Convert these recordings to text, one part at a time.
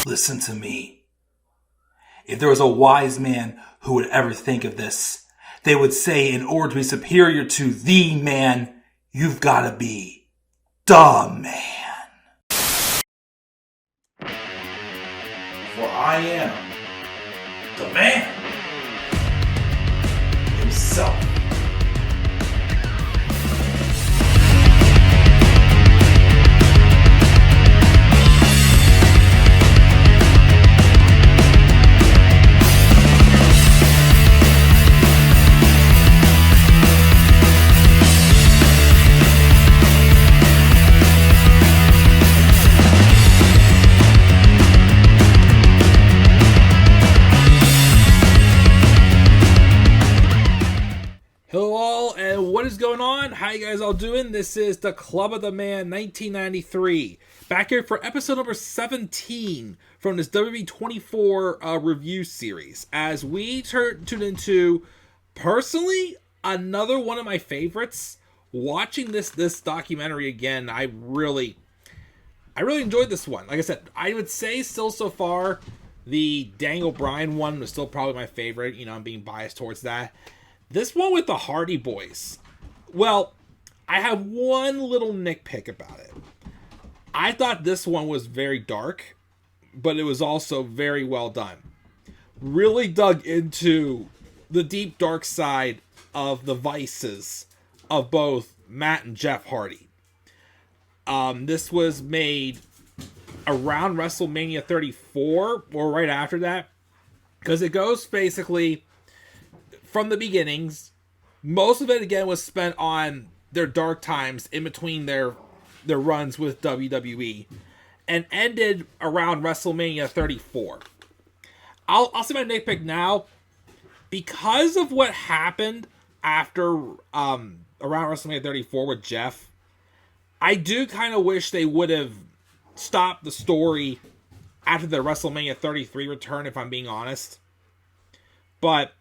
Listen to me. If there was a wise man who would ever think of this, they would say in order to be superior to the man, you've got to be the man. For I am the man himself. What is going on? How you guys all doing? This is the Club of the Man 1993. Back here for episode number 17 from this WWE 24 review series. As we tune into, personally, another one of my favorites. Watching this documentary again, I really enjoyed this one. Like I said, I would say still so far, the Daniel Bryan one was still probably my favorite. You know, I'm being biased towards that. This one with the Hardy Boys. Well, I have one little nitpick about it. I thought this one was very dark, but it was also very well done. Really dug into the deep dark side of the vices of both Matt and Jeff Hardy. This was made around WrestleMania 34 or right after that, because it goes basically from the beginnings. Most of it, again, was spent on their dark times in between their runs with WWE and ended around WrestleMania 34. I'll say my nitpick now. Because of what happened after around WrestleMania 34 with Jeff, I do kind of wish they would have stopped the story after the WrestleMania 33 return, if I'm being honest. But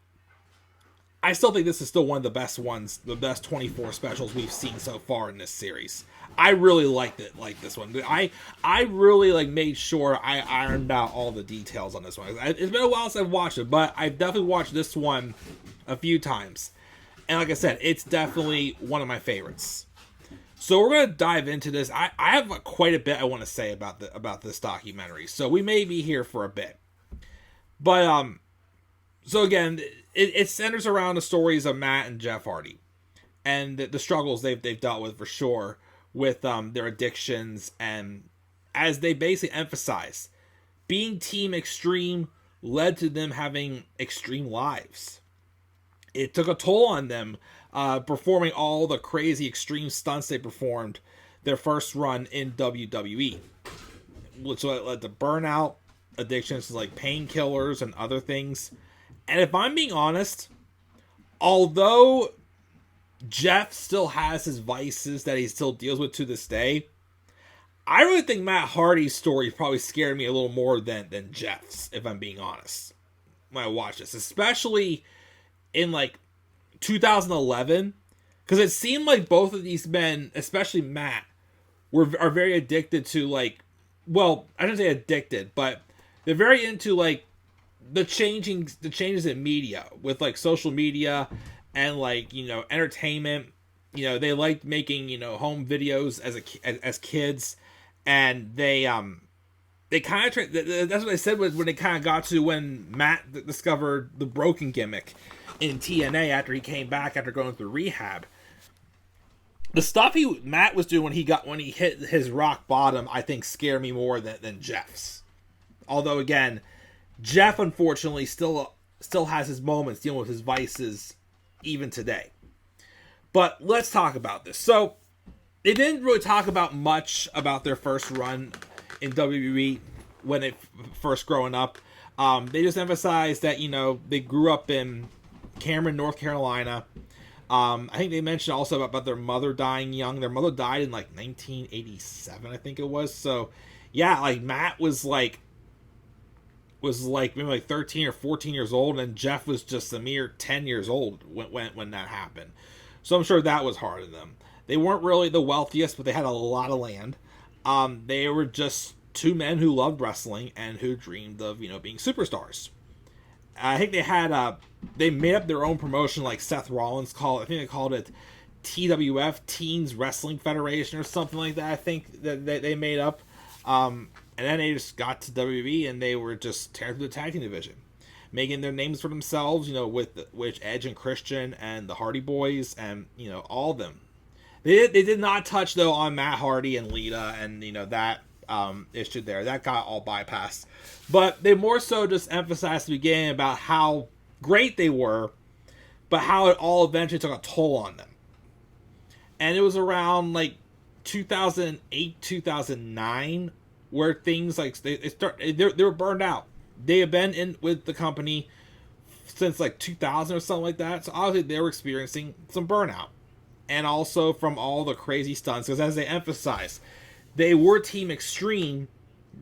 I still think this is still one of the best ones, the best 24 specials we've seen so far in this series. I really liked it, like this one. I really made sure I ironed out all the details on this one. It's been a while since I've watched it, but I've definitely watched this one a few times. And like I said, it's definitely one of my favorites. So we're going to dive into this. I have quite a bit I want to say about this documentary. So we may be here for a bit. But so again, it centers around the stories of Matt and Jeff Hardy and the struggles they've dealt with, for sure, with their addictions, and as they basically emphasize, being Team Extreme led to them having extreme lives. It took a toll on them, performing all the crazy extreme stunts they performed their first run in WWE, which led to burnout, addictions to painkillers and other things. And if I'm being honest, although Jeff still has his vices that he still deals with to this day, I really think Matt Hardy's story probably scared me a little more than Jeff's, if I'm being honest, when I watch this. Especially in 2011, because it seemed like both of these men, especially Matt, are very addicted to well, I shouldn't say addicted, but they're very into the changes in media with social media and entertainment. They liked making home videos as kids, and they kind of that's what they said when they kind of got to when Matt discovered the broken gimmick in TNA after he came back after going through rehab. The stuff Matt was doing when he hit his rock bottom, I think, scared me more than Jeff's. Although again, Jeff, unfortunately, still has his moments dealing with his vices even today. But let's talk about this. So, they didn't really talk about much about their first run in WWE when they first growing up. They just emphasized that, they grew up in Cameron, North Carolina. I think they mentioned also about their mother dying young. Their mother died in 1987, I think it was. So, yeah, Matt was maybe 13 or 14 years old, and Jeff was just a mere 10 years old when that happened. So I'm sure that was hard on them. They weren't really the wealthiest, but they had a lot of land. They were just two men who loved wrestling and who dreamed of, being superstars. I think they made up their own promotion, like Seth Rollins I think they called it TWF, Teens Wrestling Federation, or something like that. I think that they made up. And then they just got to WWE, and they were just tearing through the tag team division, making their names for themselves, with Edge and Christian and the Hardy Boys, and, all of them. They did not touch, though, on Matt Hardy and Lita, and, that issue there. That got all bypassed. But they more so just emphasized at the beginning about how great they were, but how it all eventually took a toll on them. And it was around, 2008, 2009, where things, they were burned out. They had been in with the company since 2000 or something like that. So obviously they were experiencing some burnout. And also from all the crazy stunts. Because as they emphasized, they were Team Extreme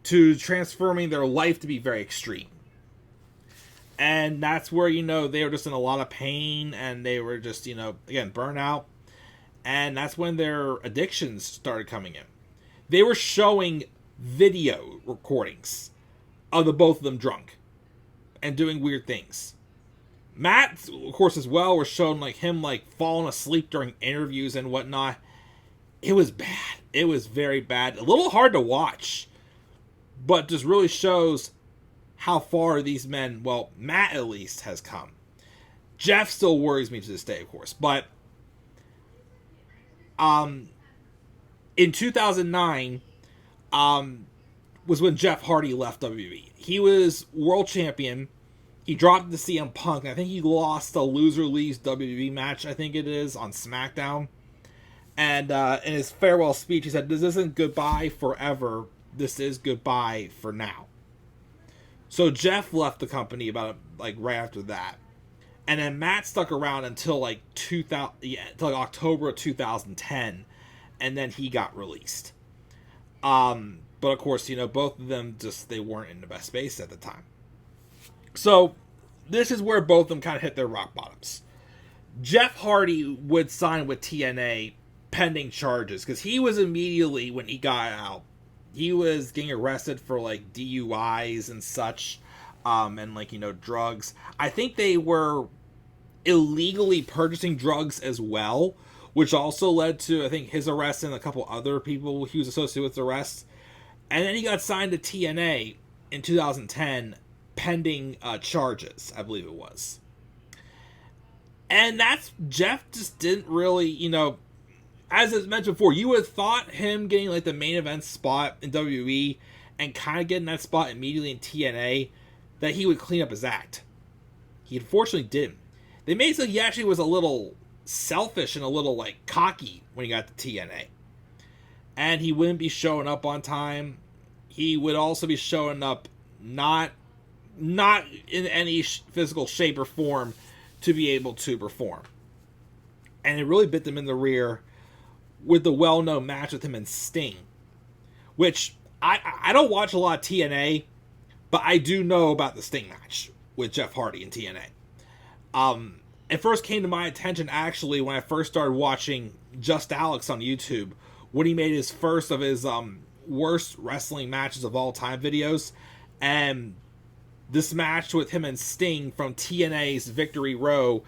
to transforming their life to be very extreme. And that's where, they were just in a lot of pain. And they were just, again, burnout. And that's when their addictions started coming in. They were showing video recordings of the both of them drunk and doing weird things. Matt, of course, as well, was shown him falling asleep during interviews and whatnot. It was bad. It was very bad. A little hard to watch, but just really shows how far these men, well, Matt at least, has come. Jeff still worries me to this day, of course, but in 2009, was when Jeff Hardy left WWE. He was world champion. He dropped to CM Punk. I think he lost a loser leaves WWE match, I think it is, on SmackDown. And in his farewell speech, he said, "This isn't goodbye forever. This is goodbye for now." So Jeff left the company about right after that. And then Matt stuck around until until October of 2010, and then he got released. But of course, both of them they weren't in the best space at the time. So this is where both of them kind of hit their rock bottoms. Jeff Hardy would sign with TNA pending charges, because he was immediately, when he got out, he was getting arrested for DUIs and such, and drugs. I think they were illegally purchasing drugs as well, which also led to, I think, his arrest and a couple other people he was associated with arrests. And then he got signed to TNA in 2010 pending charges, I believe it was. And Jeff just didn't really, as I mentioned before, you would have thought him getting the main event spot in WWE and kind of getting that spot immediately in TNA, that he would clean up his act. He unfortunately didn't. They made it so he actually was a little selfish and a little cocky when he got to TNA. And he wouldn't be showing up on time. He would also be showing up not in any physical shape or form to be able to perform. And it really bit them in the rear with the well-known match with him and Sting, which I don't watch a lot of TNA, but I do know about the Sting match with Jeff Hardy in TNA. It first came to my attention, actually, when I first started watching Just Alex on YouTube, when he made his first of his worst wrestling matches of all time videos. And this match with him and Sting from TNA's Victory Row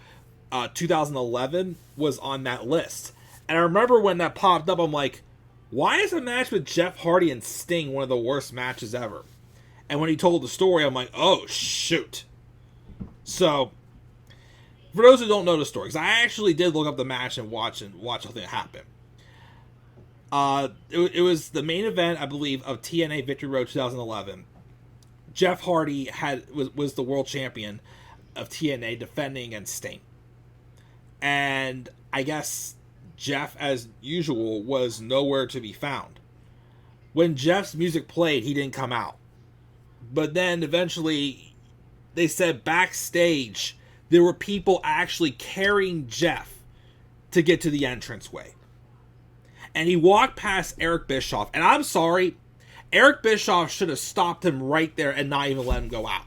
2011 was on that list. And I remember when that popped up, I'm like, why is a match with Jeff Hardy and Sting one of the worst matches ever? And when he told the story, I'm like, oh, shoot. So, for those who don't know the story, because I actually did look up the match and watch how thing happened. It was the main event, I believe, of TNA Victory Road 2011. Jeff Hardy was the world champion of TNA, defending against Sting. And I guess Jeff, as usual, was nowhere to be found. When Jeff's music played, he didn't come out. But then eventually, they said backstage, there were people actually carrying Jeff to get to the entranceway. And he walked past Eric Bischoff. And I'm sorry, Eric Bischoff should have stopped him right there and not even let him go out.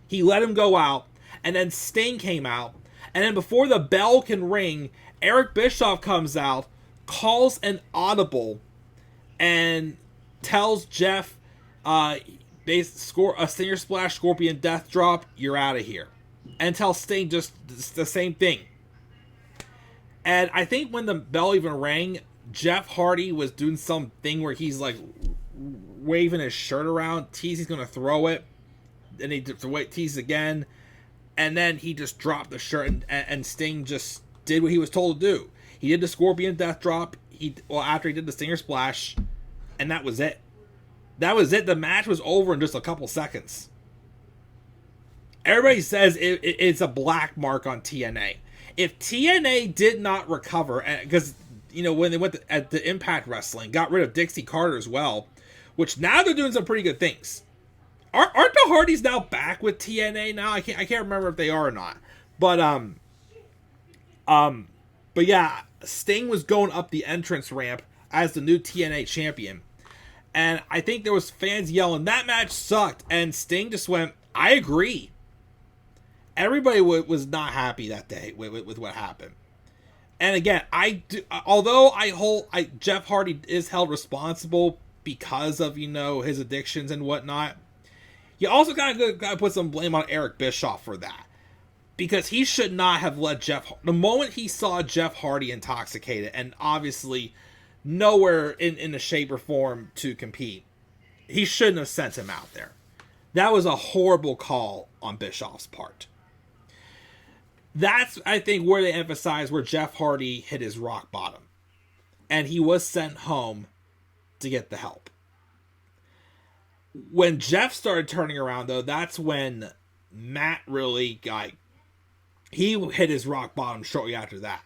He let him go out, and then Sting came out. And then before the bell can ring, Eric Bischoff comes out, calls an audible, and tells Jeff, score a Stinger Splash, Scorpion Death Drop, you're out of here. And tells Sting just the same thing. And I think when the bell even rang, Jeff Hardy was doing something where he's like waving his shirt around, teasing he's going to throw it, and he teases again, and then he just dropped the shirt, and Sting just did what he was told to do. He did the Scorpion Death Drop, after he did the Stinger Splash, and that was it. That was it. The match was over in just a couple seconds. Everybody says it's a black mark on TNA. If TNA did not recover, because, when they went at the Impact Wrestling, got rid of Dixie Carter as well, which now they're doing some pretty good things. Aren't the Hardys now back with TNA now? I can't remember if they are or not. But yeah, Sting was going up the entrance ramp as the new TNA champion. And I think there was fans yelling, that match sucked. And Sting just went, I agree. Everybody was not happy that day with what happened. And again, although Jeff Hardy is held responsible because of, his addictions and whatnot, you also got to put some blame on Eric Bischoff for that. Because he should not have let the moment he saw Jeff Hardy intoxicated and obviously nowhere in the shape or form to compete, he shouldn't have sent him out there. That was a horrible call on Bischoff's part. That's, I think, where they emphasize where Jeff Hardy hit his rock bottom. And he was sent home to get the help. When Jeff started turning around, though, that's when Matt really he hit his rock bottom shortly after that.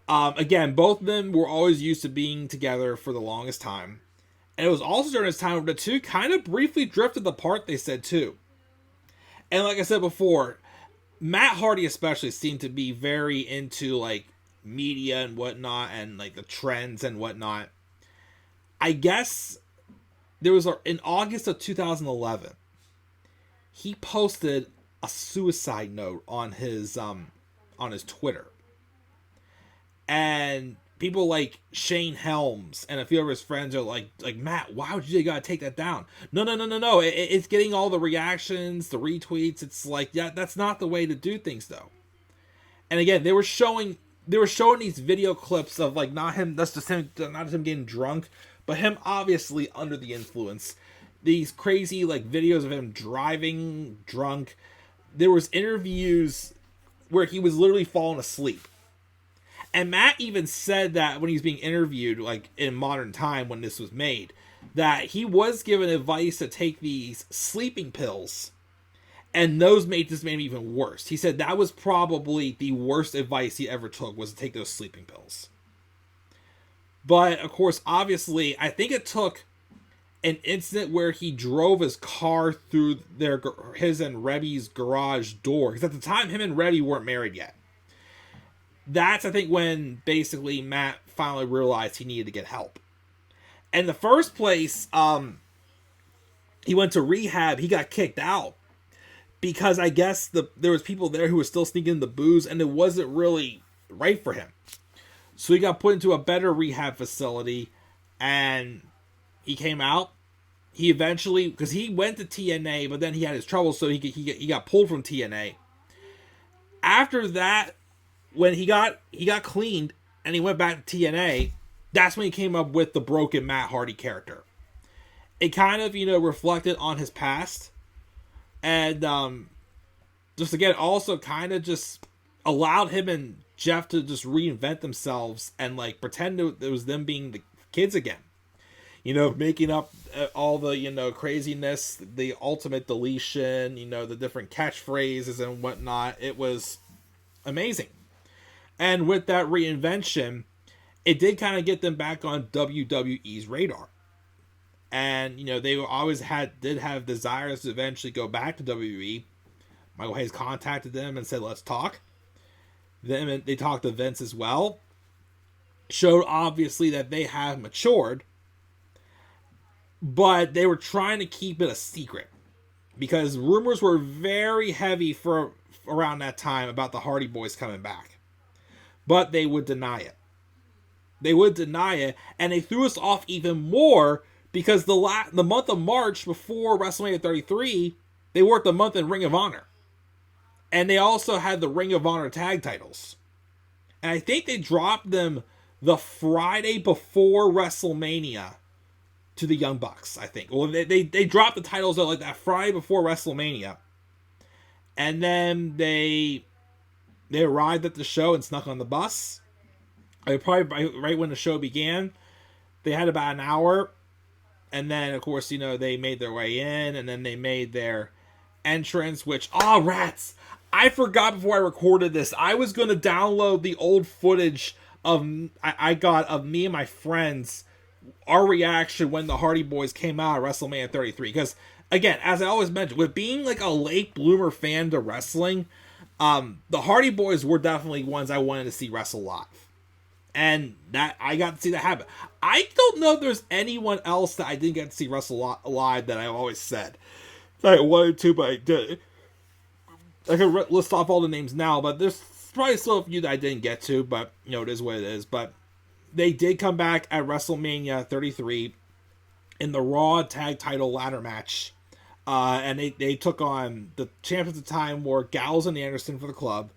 Again, both of them were always used to being together for the longest time. And it was also during this time where the two kind of briefly drifted apart, they said, too. And like I said before, Matt Hardy especially seemed to be very into, media and whatnot, and, the trends and whatnot. I guess there was, in August of 2011, he posted a suicide note on his Twitter. And people like Shane Helms and a few of his friends are like, Matt, why would you gotta take that down? No. It's getting all the reactions, the retweets. It's like, yeah, that's not the way to do things, though. And again, they were showing these video clips of not him getting drunk, but him obviously under the influence. These crazy videos of him driving drunk. There was interviews where he was literally falling asleep. And Matt even said that when he was being interviewed, in modern time when this was made, that he was given advice to take these sleeping pills, and those made him even worse. He said that was probably the worst advice he ever took, was to take those sleeping pills. But, of course, obviously, I think it took an incident where he drove his car through his and Reby's garage door, because at the time, him and Reby weren't married yet. That's, I think, when basically Matt finally realized he needed to get help. In the first place, he went to rehab. He got kicked out because I guess there was people there who were still sneaking the booze, and it wasn't really right for him. So he got put into a better rehab facility, and he came out. He eventually, because he went to TNA, but then he had his trouble, so he got pulled from TNA. After that, when he got cleaned and he went back to TNA, that's when he came up with the broken Matt Hardy character. It kind of, reflected on his past. And just again, also kind of just allowed him and Jeff to just reinvent themselves and pretend it was them being the kids again. Making up all the, craziness, the ultimate deletion, the different catchphrases and whatnot. It was amazing. And with that reinvention, it did kind of get them back on WWE's radar. And, they always did have desires to eventually go back to WWE. Michael Hayes contacted them and said, let's talk. Then they talked to Vince as well. Showed, obviously, that they have matured. But they were trying to keep it a secret. Because rumors were very heavy for around that time about the Hardy Boys coming back. But they would deny it. they would deny it, and they threw us off even more because the month of March before WrestleMania 33, they worked a month in Ring of Honor. And they also had the Ring of Honor tag titles. And I think they dropped them the Friday before WrestleMania to the Young Bucks, I think. Well, they dropped the titles like that Friday before WrestleMania. And then they arrived at the show and snuck on the bus. Probably right when the show began. They had about an hour. And then, of course, they made their way in. And then they made their entrance, which, rats! I forgot before I recorded this. I was going to download the old footage I got of me and my friends, our reaction when the Hardy Boys came out at WrestleMania 33. Because, again, as I always mentioned, with being like a late bloomer fan to wrestling, the Hardy Boys were definitely ones I wanted to see wrestle live. And that I got to see that happen. I don't know if there's anyone else that I didn't get to see wrestle live that I've always said that I wanted to, but I did. I can list off all the names now, but there's probably still a few that I didn't get to, but, it is what it is. But they did come back at WrestleMania 33 in the Raw Tag Title ladder match. And they took on the champions at the time were Gallows and Anderson for the club,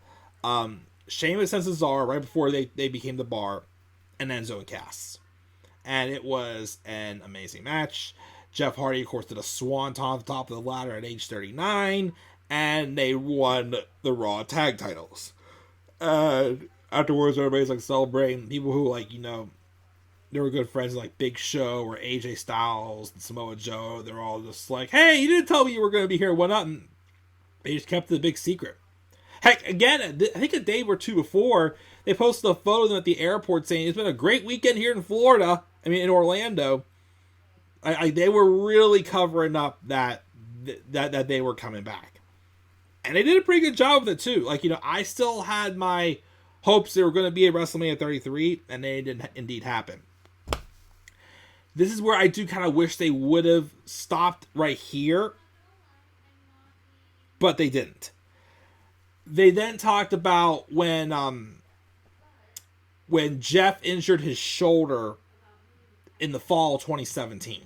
Sheamus and Cesaro right before they became the Bar, and Enzo and Cass. And it was an amazing match. Jeff Hardy, of course, did a swanton off the top of the ladder at age 39, and they won the Raw tag titles. And afterwards, everybody's like celebrating. People who they were good friends like Big Show or AJ Styles and Samoa Joe. They're all just like, "Hey, you didn't tell me you were going to be here. What up?" And they just kept the big secret. Heck, again, I think a day or two before, they posted a photo of them at the airport saying, "It's been a great weekend here in Florida." I mean, in Orlando. They were really covering up that they were coming back. And they did a pretty good job with it, too. I still had my hopes they were going to be at WrestleMania 33, and they didn't indeed happen. This is where I do kind of wish they would have stopped right here, but they didn't. They then talked about when Jeff injured his shoulder in the fall of 2017,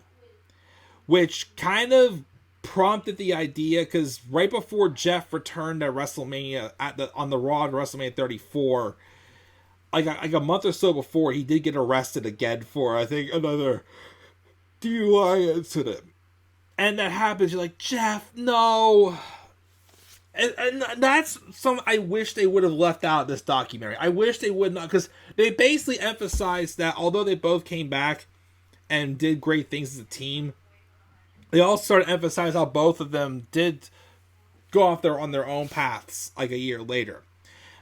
which kind of prompted the idea, because right before Jeff returned at WrestleMania on the Raw at WrestleMania 34, like a month or so before, he did get arrested again for, I think, another DUI incident. And that happens, you're like, Jeff, no. And that's something I wish they would have left out of this documentary. I wish they would not, because they basically emphasized that although they both came back and did great things as a team, they also sort of emphasized how both of them did go off on their own paths like a year later.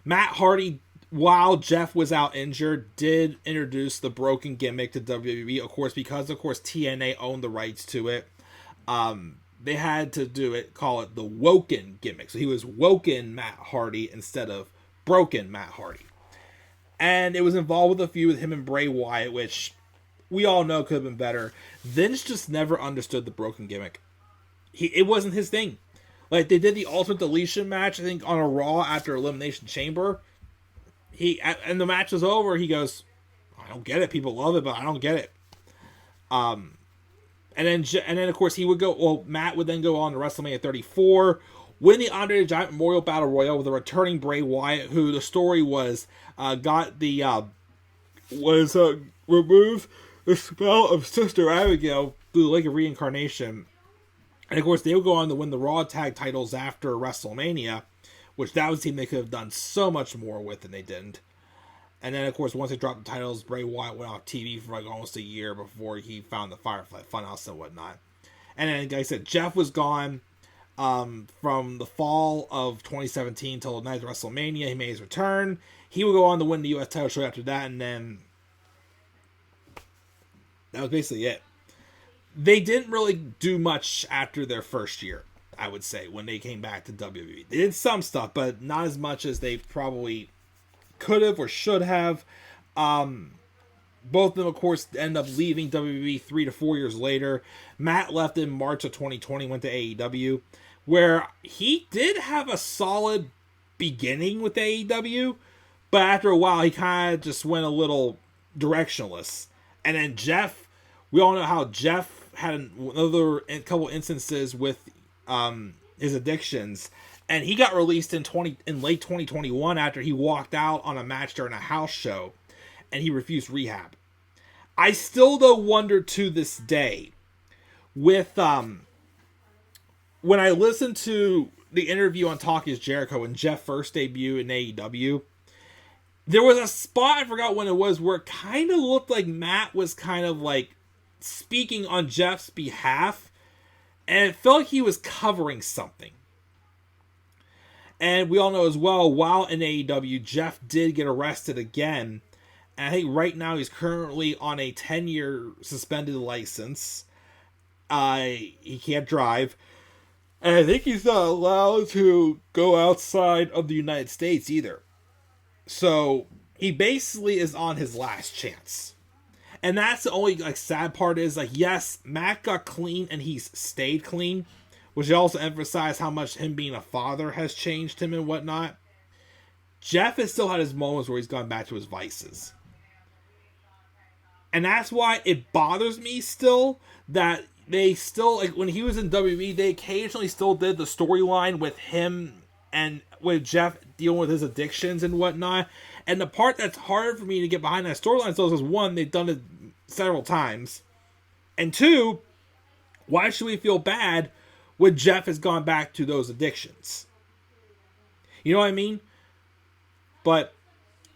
Matt Hardy, while Jeff was out injured, did introduce the broken gimmick to WWE, of course, because TNA owned the rights to it. They had to call it the Woken gimmick. So he was Woken Matt Hardy instead of Broken Matt Hardy. And it was involved with a feud with him and Bray Wyatt, which we all know could have been better. Vince just never understood the broken gimmick. It wasn't his thing. Like, they did the Ultimate Deletion match, I think, on a Raw after Elimination Chamber. And the match was over, he goes, "I don't get it. People love it, but I don't get it." And then of course he would go. Well, Matt would then go on to WrestleMania 34, win the Andre the Giant Memorial Battle Royal with a returning Bray Wyatt, who the story was removed the spell of Sister Abigail through the Lake of Reincarnation. And of course they would go on to win the Raw tag titles after WrestleMania, which that was a team they could have done so much more with, and they didn't. And then, of course, once they dropped the titles, Bray Wyatt went off TV for like almost a year before he found the Firefly Funhouse and whatnot. And then, like I said, Jeff was gone from the fall of 2017 until the night of WrestleMania. He made his return. He would go on to win the U.S. title shot after that, and then that was basically it. They didn't really do much after their first year, I would say, when they came back to WWE. They did some stuff, but not as much as they probably could have or should have. Both of them, of course, end up leaving WWE 3 to 4 years later. Matt left in March of 2020, went to AEW, where he did have a solid beginning with AEW, but after a while, he kind of just went a little directionless. And then Jeff, we all know how Jeff had another couple instances with his addictions, and he got released in late 2021 after he walked out on a match during a house show, and he refused rehab. I still though wonder to this day, with when I listened to the interview on Talk Is Jericho when Jeff first debuted in AEW, there was a spot, I forgot when it was, where it kind of looked like Matt was kind of like speaking on Jeff's behalf, and it felt like he was covering something. And we all know as well, while in AEW, Jeff did get arrested again. And I think right now he's currently on a 10-year suspended license. He can't drive. And I think he's not allowed to go outside of the United States either. So he basically is on his last chance. And that's the only sad part is, yes, Matt got clean and he's stayed clean, which also emphasized how much him being a father has changed him and whatnot. Jeff has still had his moments where he's gone back to his vices. And that's why it bothers me still that they still, when he was in WWE, they occasionally still did the storyline with him and with Jeff dealing with his addictions and whatnot. And the part that's hard for me to get behind that storyline still is, one, they've done it several times. And two, why should we feel bad when Jeff has gone back to those addictions? You know what I mean? But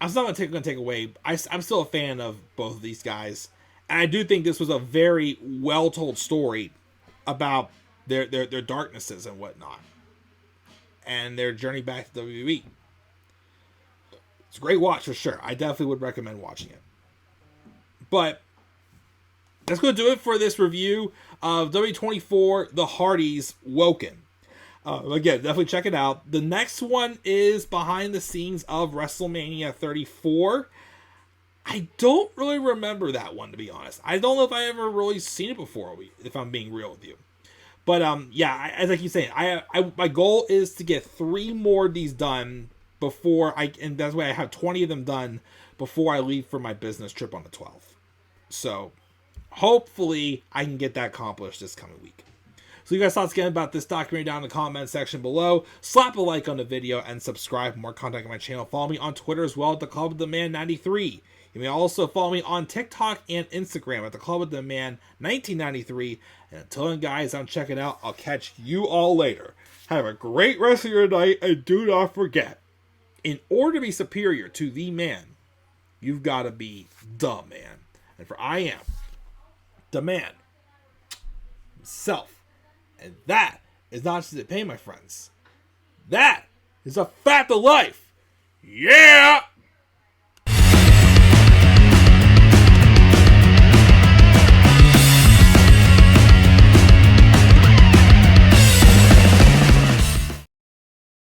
I'm not going to take away. I'm still a fan of both of these guys. And I do think this was a very well-told story about their darknesses and whatnot. And their journey back to WWE. It's a great watch for sure. I definitely would recommend watching it. But that's going to do it for this review of W24 The Hardys Woken. Again, definitely check it out. The next one is behind the scenes of WrestleMania 34. I don't really remember that one, to be honest. I don't know if I ever really seen it before, if I'm being real with you. But as I keep saying, my goal is to get 3 more of these done and that's why I have 20 of them done before I leave for my business trip on the 12th. So hopefully I can get that accomplished this coming week. So you guys thoughts again about this documentary down in the comment section below. Slap a like on the video and subscribe for more content on my channel. Follow me on Twitter as well at the Club of the Man 93. You may also follow me on TikTok and Instagram at the Club of the Man 1993. And until then, guys, I'm checking out. I'll catch you all later. Have a great rest of your night, and do not forget, in order to be superior to the man, you've got to be the man. And for I am the man himself. And that is not just a pain, my friends. That is a fact of life. Yeah!